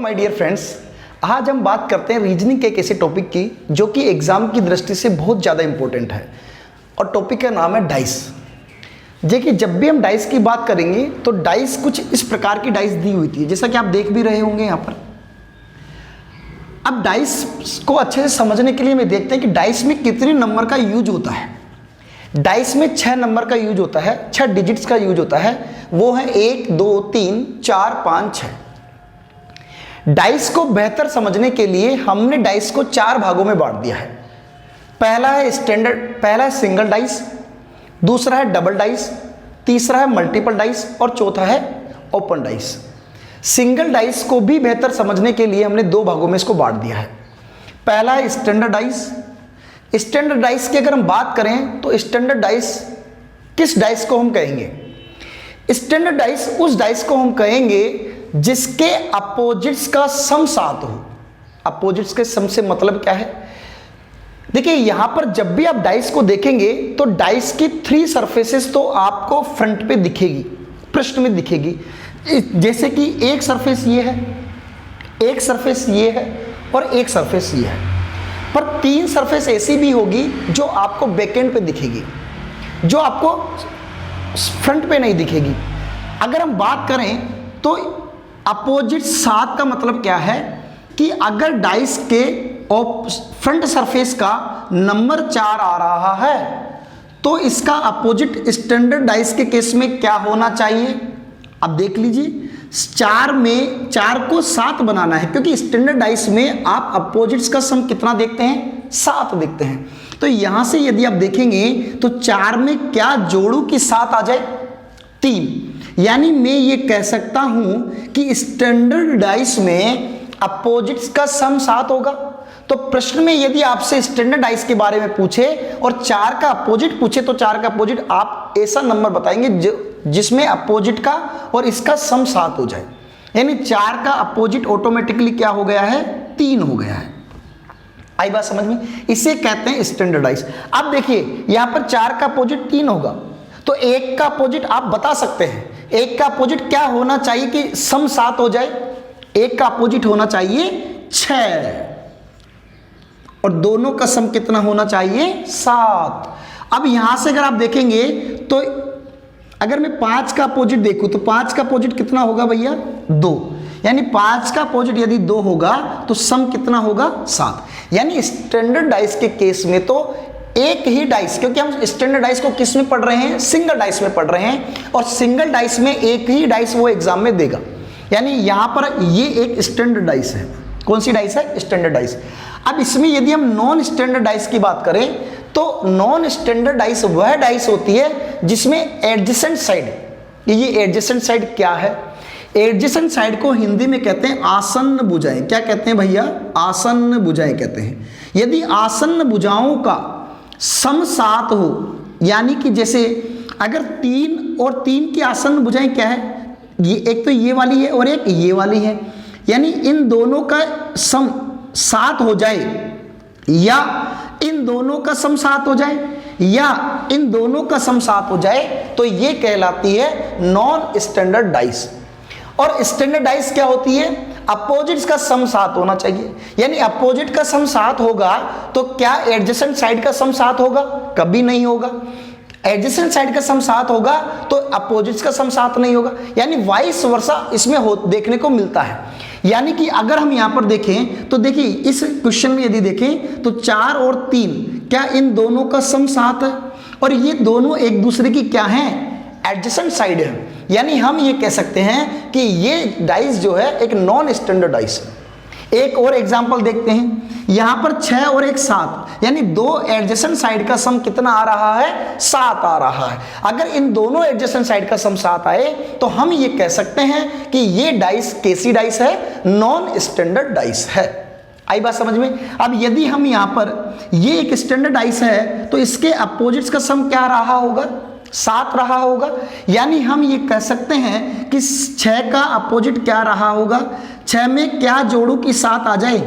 My dear friends, आज हम बात करते हैं रीजनिंग के एक ऐसे टॉपिक की जो कि एग्जाम की दृष्टि से बहुत ज़्यादा इंपॉर्टेंट है और टॉपिक का नाम है डाइस। देखिए, जब भी हम डाइस की बात करेंगे तो डाइस कुछ इस प्रकार की डाइस दी हुई थी, जैसा कि आप देख भी रहे होंगे यहाँ पर। अब डाइस को अच्छे से समझने के लिए मैं देखते हैं कि डाइस में कितने नंबर का यूज होता है। डाइस में 6 नंबर का यूज होता है, 6 डिजिट्स का यूज होता है। वो है 1 2 3 4 5 6। डाइस को बेहतर समझने के लिए हमने डाइस को 4 भागों में बांट दिया है। पहला है सिंगल डाइस, दूसरा है डबल डाइस, तीसरा है मल्टीपल डाइस और चौथा है ओपन डाइस। सिंगल डाइस को भी बेहतर समझने के लिए हमने 2 भागों में इसको बांट दिया है। पहला है स्टैंडर्ड डाइस। स्टैंडर्ड डाइस की अगर हम बात करें तो स्टैंडर्ड डाइस किस डाइस को हम कहेंगे? स्टैंडर्ड डाइस उस डाइस को हम कहेंगे जिसके अपोजिट्स का सम 7 हो। अपोजिट्स के सम से मतलब क्या है? देखिए, यहां पर जब भी आप डाइस को देखेंगे तो डाइस की 3 सरफेसेस तो आपको फ्रंट पे दिखेगी, पृष्ठ में दिखेगी। जैसे कि एक सरफेस ये है, एक सरफेस ये है और एक सरफेस ये है। पर 3 सरफेस ऐसी भी होगी जो आपको बैकएंड पे दिखेगी, जो आपको फ्रंट पे नहीं दिखेगी। अगर हम बात करें तो अपोजिट 7 का मतलब क्या है कि अगर डाइस के फ्रंट सरफेस का नंबर 4 आ रहा है तो इसका अपोजिट स्टैंडर्ड डाइस के केस में क्या होना चाहिए? अब देख लीजिए, 4 में 4 को 7 बनाना है, क्योंकि स्टैंडर्ड डाइस में आप अपोजिट्स का सम कितना देखते हैं? 7 देखते हैं। तो यहां से यदि आप देखेंगे तो 4 में क्या जोड़ू कि 7 आ जाए? 3। यानी मैं ये कह सकता हूं कि स्टैंडर्ड डाइस में अपोजिट्स का सम 7 होगा। तो प्रश्न में यदि आपसे स्टैंडर्ड डाइस के बारे में पूछे और 4 का अपोजिट पूछे तो 4 का अपोजिट आप ऐसा नंबर बताएंगे जिसमें अपोजिट का और इसका सम 7 हो जाए। यानी 4 का अपोजिट ऑटोमेटिकली क्या हो गया है? 3 हो गया है। आई बात समझ में? इसे कहते हैं स्टैंडर्ड डाइस। अब देखिए, यहां पर 4 का अपोजिट 3 होगा तो 1 का अपोजिट आप बता सकते हैं। 1 का अपोजिट क्या होना चाहिए कि सम 7 हो जाए? 1 का अपोजिट होना चाहिए 6 और दोनों का सम कितना होना चाहिए? 7। अब यहां से अगर आप देखेंगे तो अगर मैं 5 का अपोजिट देखूं तो 5 का अपोजिट कितना होगा भैया? 2। यानी 5 का अपोजिट यदि 2 होगा तो सम कितना होगा? 7। यानी स्टैंडर्ड डाइस के केस में तो एक ही डाइस, क्योंकि हम स्टैंडर्ड डाइस को किस में पढ़ रहे हैं? सिंगल डाइस में पढ़ रहे हैं, और सिंगल डाइस में एक ही डाइस वो एग्जाम में देगा। यानी यहां पर ये एक स्टैंडर्ड डाइस है। कौन सी डाइस है? Standard dice. अब इसमें यदि हम नॉन स्टैंडर्ड डाइस की बात करें तो नॉन स्टैंडर्ड डाइस वह डाइस होती है जिसमें एडजेसेंट साइड, ये एडजेसेंट साइड क्या है? एडजेसेंट साइड को हिंदी में कहते हैं आसन्न भुजाएं। क्या कहते हैं भैया? आसन्न भुजाएं कहते हैं। यदि आसन्न भुजाओं का सम 7 हो, यानी कि जैसे अगर 3 और 3 की आसन्न भुजाएं क्या है? ये एक तो ये वाली है और एक ये वाली है। यानी इन दोनों का सम 7 हो जाए, या इन दोनों का सम 7 हो जाए, या इन दोनों का सम 7 हो जाए, तो ये कहलाती है नॉन स्टैंडर्ड डाइस। और स्टैंडर्ड डाइस क्या होती है? अपोजिट्स का सम 7 होना चाहिए। यानी अपोजिट का सम 7 होगा तो क्या एडजेसेंट साइड का सम 7 होगा? कभी नहीं होगा। एडजेसेंट साइड का सम 7 होगा तो अपोजिट्स का सम 7 नहीं होगा। यानी वाइस वर्सा इसमें देखने को मिलता है। यानी कि अगर हम यहां पर देखें तो देखिए, इस क्वेश्चन में यदि देखें तो 4 और 3 क्या इन दोनों का सम 7 है? और ये दोनों एक दूसरे की क्या है? एडजेसेंट साइड है। यानी हम ये कह सकते हैं कि ये डाइस जो है एक नॉन स्टैंडर्ड डाइस है। एक और एग्जांपल देखते हैं। यहां पर 6 और 1 7, यानी 2 एडजेसेंट साइड का सम कितना आ रहा है? 7 आ रहा है। अगर इन दोनों एडजेसेंट साइड का सम 7 आए तो हम ये कह सकते हैं कि ये डाइस कैसी डाइस है? नॉन स्टैंडर्ड डाइस है। आई बात समझ में? अब यदि हम यहां पर ये एक स्टैंडर्ड डाइस है तो इसके अपोजिट्स का सम क्या रहा होगा? 7 रहा होगा। यानी हम ये कह सकते हैं कि 6 का अपोजिट क्या रहा होगा? 6 में क्या जोड़ू कि 7 आ जाए?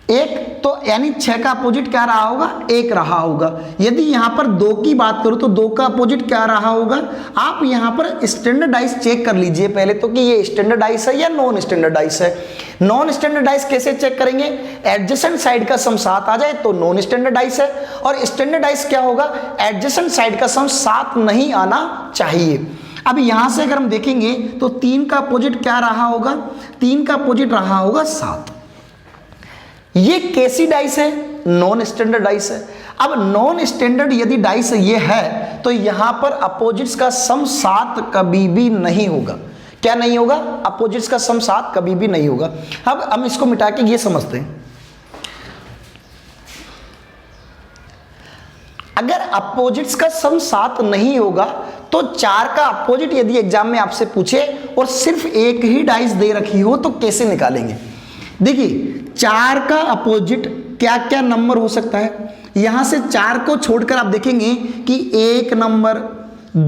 एक, तो यानी 6 का अपोजिट क्या रहा होगा, 1 रहा होगा। यदि यहाँ पर 2 की बात करूँ तो 2 का अपोजिट क्या रहा होगा। आप यहाँ पर स्टैंडर्डाइज चेक कर लीजिए पहले तो कि ये स्टैंडर्डाइज है या नॉन स्टैंडर्डाइज है। नॉन स्टैंडर्डाइज कैसे चेक करेंगे, एडजेसेंट साइड का सम 7 आ जाए तो नॉन स्टैंडर्डाइज है, और स्टैंडर्डाइज क्या होगा, एडजेसेंट साइड का सम 7 नहीं आना चाहिए। अब यहां से अगर हम देखेंगे तो 3 का अपोजिट क्या रहा होगा, 3 का अपोजिट रहा होगा 7। ये कैसी डाइस है, नॉन स्टैंडर्ड डाइस है। अब नॉन स्टैंडर्ड यदि डाइस ये है तो यहां पर अपोजिट्स का सम 7 कभी भी नहीं होगा। क्या नहीं होगा, अपोजिट्स का सम 7 कभी भी नहीं होगा। अब हम इसको मिटा के ये समझते हैं, अगर अपोजिट्स का सम 7 नहीं होगा तो 4 का अपोजिट यदि एग्जाम में आपसे पूछे और सिर्फ एक ही डाइस दे रखी हो तो कैसे निकालेंगे। देखिए 4 का अपोजिट क्या क्या नंबर हो सकता है, यहां से 4 को छोड़कर आप देखेंगे कि 1 नंबर,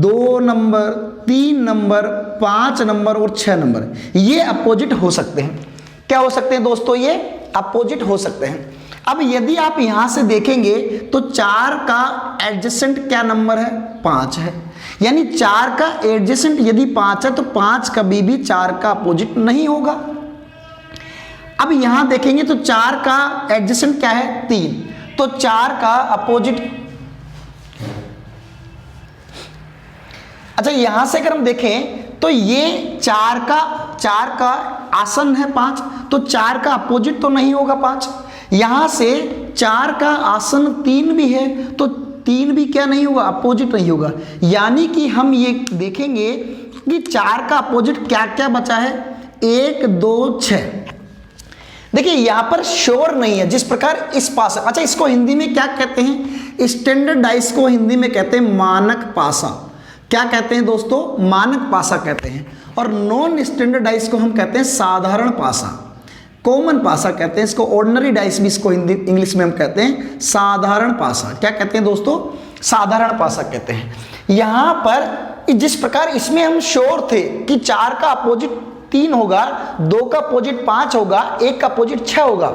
2 नंबर, 3 नंबर, 5 नंबर और 6 नंबर, ये अपोजिट हो सकते हैं। क्या हो सकते हैं दोस्तों, ये अपोजिट हो सकते हैं। अब यदि आप यहां से देखेंगे तो 4 का एडजेसेंट क्या नंबर है, 5 है, यानी 4 का एडजेसेंट यदि 5 है तो 5 कभी भी 4 का अपोजिट नहीं होगा। अब यहां देखेंगे तो 4 का एडजेसेंट क्या है, 3, तो 4 का अपोजिट, अच्छा यहां से अगर हम देखें तो ये 4 का आसन है 5, तो 4 का अपोजिट तो नहीं होगा 5। यहां से 4 का आसन 3 भी है तो 3 भी क्या नहीं होगा, अपोजिट नहीं होगा। यानी कि हम ये देखेंगे कि 4 का अपोजिट क्या क्या बचा है, 1, 2, 6। देखिए यहां पर श्योर नहीं है, जिस प्रकार इस पास, अच्छा इसको हिंदी में क्या कहते हैं, स्टैंडर्ड डाइस को हिंदी में कहते हैं मानक पासा। क्या कहते हैं दोस्तों, मानक पासा कहते हैं। और नॉन स्टैंडर्ड डाइस को हम कहते हैं साधारण पासा, कॉमन पासा कहते हैं इसको, ऑर्डिनरी डाइस भी इसको हिंदी इंग्लिश में हम कहते हैं साधारण पासा। क्या कहते हैं दोस्तों, साधारण पासा कहते हैं। यहां पर जिस प्रकार इसमें हम श्योर थे कि 4 का अपोजिट 3 होगा, 2 का अपोजिट 5 होगा, 1 का अपोजिट 6 होगा,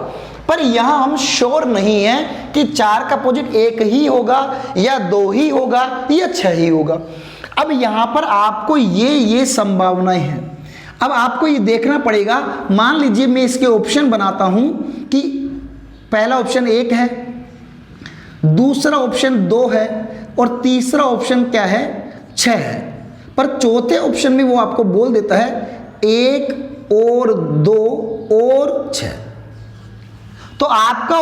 पर यहां हम श्योर नहीं है कि 4 का अपोजिट 1 ही होगा या 2 ही होगा या 6 ही होगा। अब यहां पर आपको ये संभावनाएं हैं। अब आपको ये देखना पड़ेगा, मान लीजिए मैं इसके ऑप्शन बनाता हूं कि पहला ऑप्शन 1 है, दूसरा ऑप्शन 2 है और तीसरा ऑप्शन क्या है, 6 है, पर चौथे ऑप्शन में वो आपको बोल देता है 1 और 2 और 6। तो आपका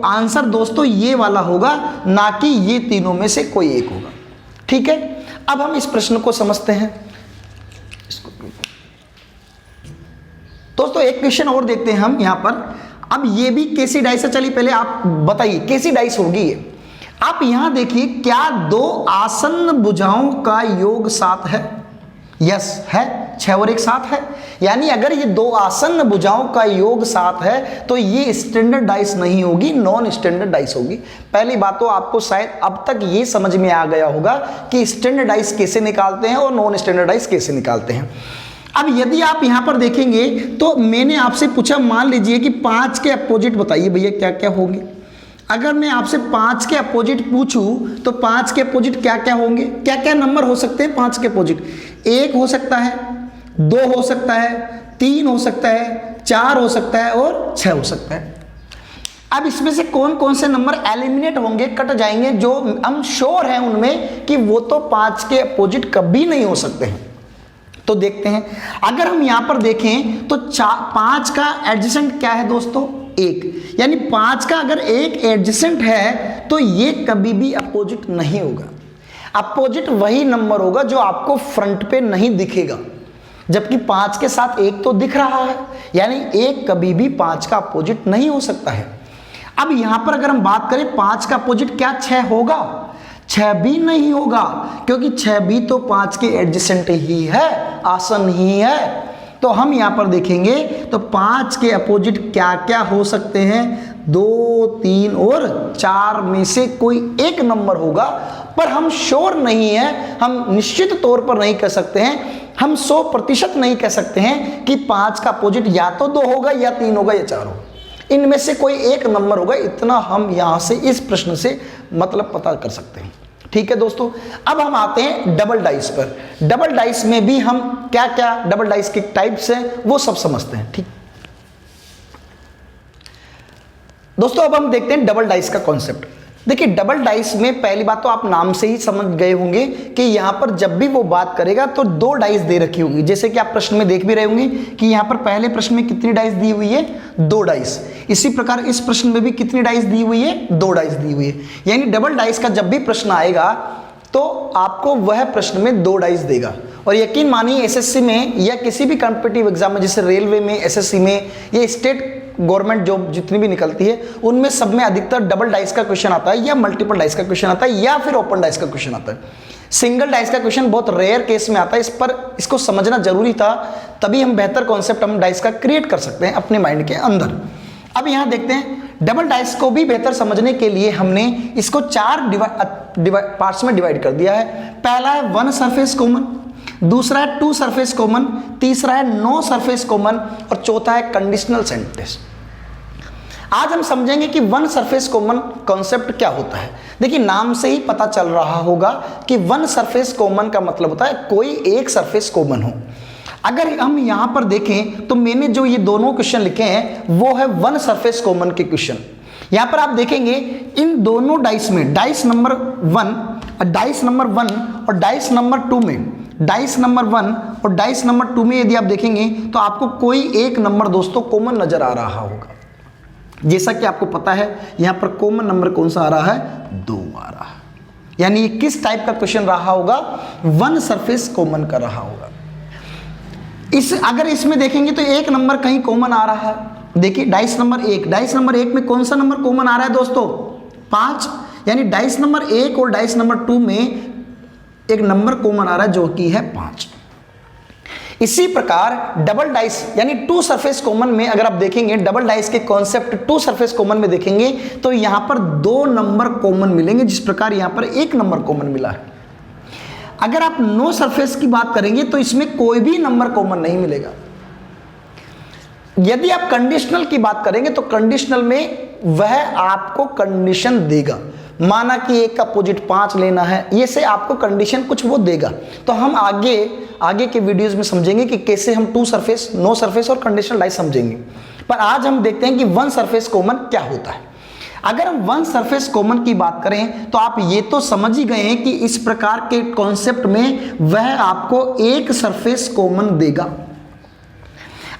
आंसर दोस्तों ये वाला होगा, ना कि ये तीनों में से कोई एक होगा। ठीक है, अब हम इस प्रश्न को समझते हैं। दोस्तों एक क्वेश्चन और देखते हैं हम यहां पर। अब ये भी कैसी डाइस है, चलिए पहले आप बताइए कैसी डाइस होगी ये। आप यहां देखिए, क्या 2 आसन्न भुजाओं का योग 7 है, यस है, 6 और 1 7 है। यानी अगर ये 2 आसन्न भुजाओं का योग 7 है तो ये स्टैंडर्ड डाइस नहीं होगी, नॉन स्टैंडर्ड डाइस होगी। पहली बात तो आपको शायद अब तक ये समझ में आ गया होगा कि स्टैंडर्ड डाइस कैसे निकालते हैं और नॉन स्टैंडर्ड डाइस कैसे निकालते हैं। अब यदि आप यहां पर देखेंगे तो मैंने आपसे पूछा, मान लीजिए कि 5 के अपोजिट बताइए भैया क्या क्या होंगे। अगर मैं आपसे 5 के अपोजिट पूछूं तो 5 के अपोजिट क्या क्या होंगे, क्या क्या नंबर हो सकते हैं 5 के अपोजिट। 1 हो सकता है, 2 हो सकता है, 3 हो सकता है, 4 हो सकता है और 6 हो सकता है। अब इसमें से कौन कौन से नंबर एलिमिनेट होंगे, कट जाएंगे, जो हम श्योर हैं उनमें कि वो तो 5 के अपोजिट कभी नहीं हो सकते हैं। तो देखते हैं, अगर हम यहां पर देखें तो 5 का एडजेसेंट क्या है दोस्तों, 1, यानी 5 का अगर 1 एडजेसेंट है तो ये कभी भी अपोजिट नहीं होगा। अपोजिट वही नंबर होगा जो आपको फ्रंट पे नहीं दिखेगा, जबकि 5 के साथ 1 तो दिख रहा है, यानी 1 कभी भी 5 का अपोजिट नहीं हो सकता है। अब यहां पर अगर हम बात करें 5 का अपोजिट क्या 6 होगा, 6 भी नहीं होगा, क्योंकि 6 भी तो 5 के एडजेसेंट ही है, आसन ही है। तो हम यहां पर देखेंगे तो 5 के अपोजिट क्या क्या हो सकते हैं, 2, 3 और 4 में से कोई एक नंबर होगा, पर हम श्योर नहीं है, हम निश्चित तौर पर नहीं कह सकते हैं, हम 100% नहीं कह सकते हैं कि 5 का अपोजिट या तो 2 होगा या 3 होगा या 4 होगा। इनमें से कोई एक नंबर होगा, इतना हम यहां से इस प्रश्न से मतलब पता कर सकते हैं। ठीक है दोस्तों, अब हम आते हैं डबल डाइस पर। डबल डाइस में भी हम क्या क्या डबल डाइस के टाइप्स हैं वो सब समझते हैं। ठीक दोस्तों, अब हम देखते हैं डबल डाइस का कॉन्सेप्ट। देखिए, डबल डाइस में पहली बात तो आप नाम से ही समझ गए होंगे कि यहां पर जब भी वो बात करेगा तो दो डाइस दे रखी होंगी। जैसे कि आप प्रश्न में देख भी रहे होंगे कि यहां पर पहले प्रश्न में कितनी डाइस दी हुई है, 2 डाइस। इसी प्रकार इस प्रश्न में भी कितनी डाइस दी हुई है, 2 डाइस दी हुई है। यानी डबल डाइस का जब भी प्रश्न आएगा तो आपको वह प्रश्न में 2 डाइस देगा। और यकीन मानिए एसएससी में या किसी भी कॉम्पिटिटिव एग्जाम में, जैसे रेलवे में, एसएससी में, ये स्टेट गवर्नमेंट जॉब जितनी भी निकलती है उनमें सब में अधिकतर डबल डाइस का क्वेश्चन आता है, या मल्टीपल डाइस का क्वेश्चन आता है, या फिर ओपन डाइस का क्वेश्चन आता है। सिंगल डाइस का क्वेश्चन बहुत रेयर केस में आता है। इस पर इसको समझना जरूरी था, तभी हम बेहतर कॉन्सेप्ट हम डाइस का क्रिएट कर सकते हैं अपने माइंड के अंदर। अब यहां देखते हैं डबल डाइस को भी बेहतर समझने के लिए हमने इसको 4 पार्ट्स में डिवाइड कर दिया है। पहला है 1 सरफेस कॉमन, दूसरा है 2 सरफेस कॉमन, तीसरा है नो सरफेस कॉमन, और चौथा है कंडीशनल सेंटेंस। आज हम समझेंगे कि 1 सरफेस कॉमन कॉन्सेप्ट क्या होता है। देखिए, नाम से ही पता चल रहा होगा कि 1 सरफेस कॉमन का मतलब होता है कोई एक सरफेस कॉमन हो। अगर हम यहां पर देखें तो मैंने जो ये दोनों क्वेश्चन लिखे हैं वो है 1 सरफेस कॉमन के क्वेश्चन। यहां पर आप देखेंगे इन दोनों डाइस में, डाइस नंबर 1 और डाइस नंबर 2 में, डाइस नंबर 1 और डाइस नंबर 2 में यदि आप देखेंगे तो आपको कोई एक नंबर दोस्तों कॉमन नजर आ रहा होगा। जैसा कि आपको पता है यहां पर कॉमन नंबर कौन सा आ रहा है, 2 आ रहा है। यानी किस टाइप का क्वेश्चन रहा होगा, 1 सरफेस कॉमन का रहा होगा। अगर इसमें देखेंगे तो एक नंबर कहीं कॉमन आ रहा है। देखिए, डाइस नंबर 1 में कौन सा नंबर कॉमन आ रहा है दोस्तों, 5। यानी डाइस नंबर 1 और डाइस नंबर 2 में एक नंबर कॉमन आ रहा है जो कि है 5। इसी प्रकार डबल डाइस यानी 2 सरफेस कॉमन में अगर आप देखेंगे, डबल डाइस के कॉन्सेप्ट 2 सरफेस कॉमन में देखेंगे तो यहां पर 2 नंबर कॉमन मिलेंगे, जिस प्रकार यहां पर 1 नंबर कॉमन मिला है। अगर आप नो सरफेस की बात करेंगे तो इसमें कोई भी नंबर कॉमन नहीं मिलेगा। यदि आप कंडीशनल की बात करेंगे तो कंडीशनल में वह आपको कंडीशन देगा, माना कि 1 का अपोजिट 5 लेना है, ये से आपको कंडीशन कुछ वो देगा। तो हम आगे के वीडियोस में समझेंगे कि कैसे हम 2 सरफेस, नो सरफेस और कंडीशनल डाइस समझेंगे। पर आज हम देखते हैं कि 1 सरफेस कॉमन क्या होता है। अगर हम 1 सरफेस कॉमन की बात करें तो आप ये तो समझ ही गए हैं कि इस प्रकार के कॉन्सेप्ट में वह आपको एक सरफेस कॉमन देगा।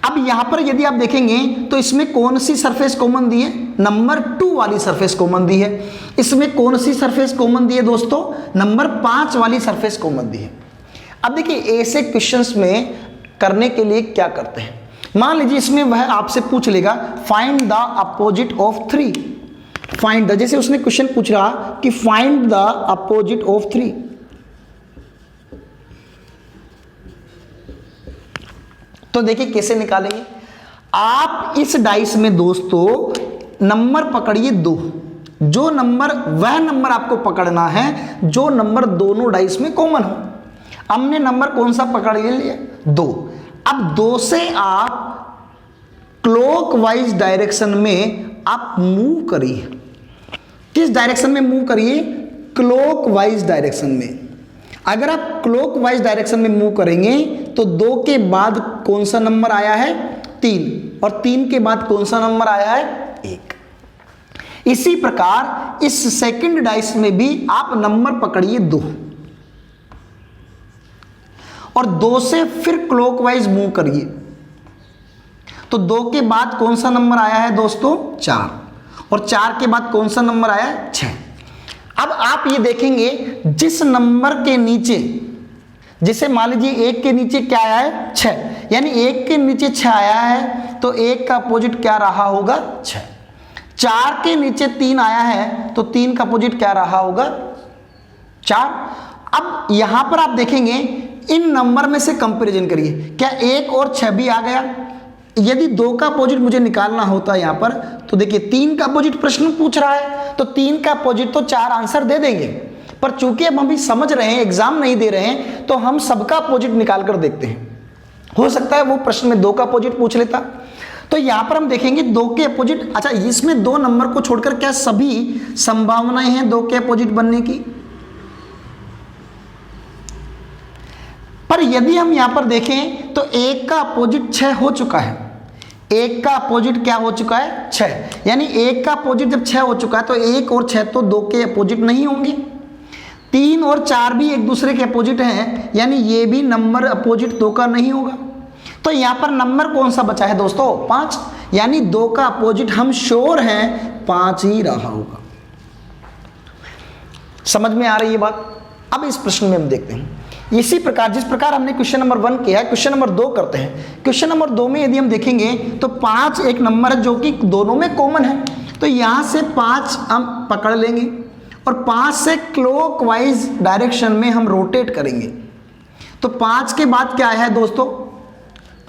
अब यहां पर यदि आप देखेंगे तो इसमें कौन सी सरफेस कॉमन दी है, नंबर 2 वाली सरफेस कॉमन दी है। इसमें कौन सी सरफेस कॉमन दी है दोस्तों, नंबर 5 वाली सरफेस कॉमन दी है। अब देखिए, ऐसे क्वेश्चंस में करने के लिए क्या करते हैं, मान लीजिए इसमें वह आपसे पूछ लेगा find the opposite of 3। Find the, जैसे उसने क्वेश्चन पूछ रहा कि फाइंड द अपोजिट ऑफ 3, तो देखिए कैसे निकालेंगे। आप इस डाइस में दोस्तों नंबर पकड़िए 2। जो नंबर, वह नंबर आपको पकड़ना है जो नंबर दोनों डाइस में कॉमन हो। हमने नंबर कौन सा पकड़ लिया, 2। अब 2 से आप क्लॉकवाइज डायरेक्शन में आप मूव करिए। किस डायरेक्शन में मूव करिए, क्लॉकवाइज डायरेक्शन में। अगर आप क्लॉकवाइज डायरेक्शन में मूव करेंगे तो 2 के बाद कौन सा नंबर आया है, 3, और 3 के बाद कौन सा नंबर आया है, 1। इसी प्रकार इस सेकंड डाइस में भी आप नंबर पकड़िए 2 और 2 से फिर क्लॉकवाइज मूव करिए तो 2 के बाद कौन सा नंबर आया है दोस्तों, 4, और 4 के बाद कौन सा नंबर आया है, 6। अब आप ये देखेंगे जिस नंबर के नीचे, जैसे मान लीजिए 1 के नीचे क्या आया है, 6, यानी 1 के नीचे 6 आया है तो 1 का अपोजिट क्या रहा होगा, 6। 4 के नीचे 3 आया है तो 3 का अपोजिट क्या रहा होगा, 4। अब यहां पर आप देखेंगे इन नंबर में से कंपैरिजन करिए, क्या 1 और 6 भी आ गया। यदि 2 का अपोजिट मुझे निकालना होता है यहां पर, तो देखिए 3 का अपोजिट प्रश्न पूछ रहा है तो 3 का अपोजिट तो 4 आंसर दे देंगे। पर चूंकि अब हम भी समझ रहे हैं, एग्जाम नहीं दे रहे हैं, तो हम सबका अपोजिट निकाल कर देखते हैं। हो सकता है वो प्रश्न में 2 का अपोजिट पूछ लेता तो यहां पर हम देखेंगे 2 के अपोजिट। अच्छा, इसमें 2 नंबर को छोड़कर क्या सभी संभावनाएं हैं 2 के अपोजिट बनने की? पर यदि हम यहां पर देखें तो 1 का अपोजिट 6 हो चुका है। 1 का अपोजिट क्या हो चुका है? 6। यानी 1 का अपोजिट जब 6 हो चुका है तो 1 और 6 तो 2 के अपोजिट नहीं होंगे। 3 और 4 भी एक दूसरे के अपोजिट हैं, यानी ये भी नंबर अपोजिट 2 का नहीं होगा। तो यहां पर नंबर कौन सा बचा है दोस्तों? 5। यानी 2 का अपोजिट हम श्योर हैं 5 ही रहा होगा। समझ में आ रही है बात? अब इस प्रश्न में हम देखते हैं इसी प्रकार जिस प्रकार हमने क्वेश्चन नंबर 1 किया है, क्वेश्चन नंबर 2 करते हैं। क्वेश्चन नंबर 2 में यदि हम देखेंगे तो 5 एक नंबर है जो कि दोनों में कॉमन है, तो यहां से 5 हम पकड़ लेंगे और 5 से क्लॉकवाइज डायरेक्शन में हम रोटेट करेंगे। तो 5 के बाद क्या आया है दोस्तों?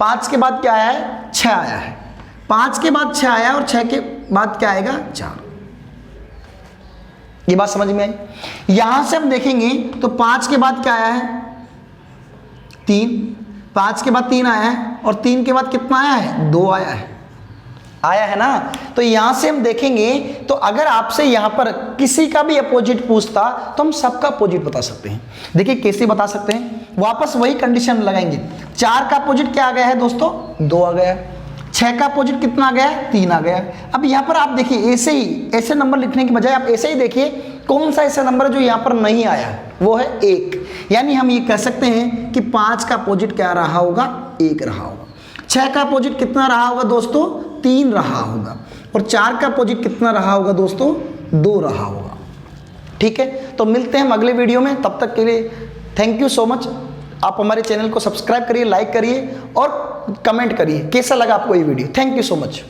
5 के बाद क्या आया है? 6 आया है। 5 के बाद 6 आया और 6 के बाद क्या आएगा? 4। ये बात समझ में आई? यहां से हम देखेंगे तो 5 के बाद क्या आया है? 3। 5 के बाद 3 आया है और 3 के बाद कितना आया है? 2 आया है। आया है ना? तो यहां से हम देखेंगे तो अगर आपसे यहां पर किसी का भी अपोजिट पूछता तो हम सबका अपोजिट बता सकते हैं। देखिए कैसे बता सकते हैं, वापस वही कंडीशन लगाएंगे। 4 का अपोजिट क्या आ गया है दोस्तों? 2 आ गया। 6 का अपोजिट कितना आ गया? 3 आ गया। अब यहां पर आप देखिए ऐसे ही, ऐसे नंबर लिखने की बजाय आप ऐसे ही देखिए कौन सा ऐसा नंबर है जो यहां पर नहीं आया है, वो है 1। यानी हम ये कह सकते हैं कि 5 का अपोजिट क्या रहा होगा? 1 रहा होगा। 6 का अपोजिट कितना रहा होगा दोस्तों? 3 रहा होगा। और 4 का अपोजिट कितना रहा होगा दोस्तों? 2 रहा होगा। ठीक है, तो मिलते हैं हम अगले वीडियो में। तब तक के लिए थैंक यू सो मच। आप हमारे चैनल को सब्सक्राइब करिए, लाइक करिए और कमेंट करिए कैसा लगा आपको ये video. Thank you so much.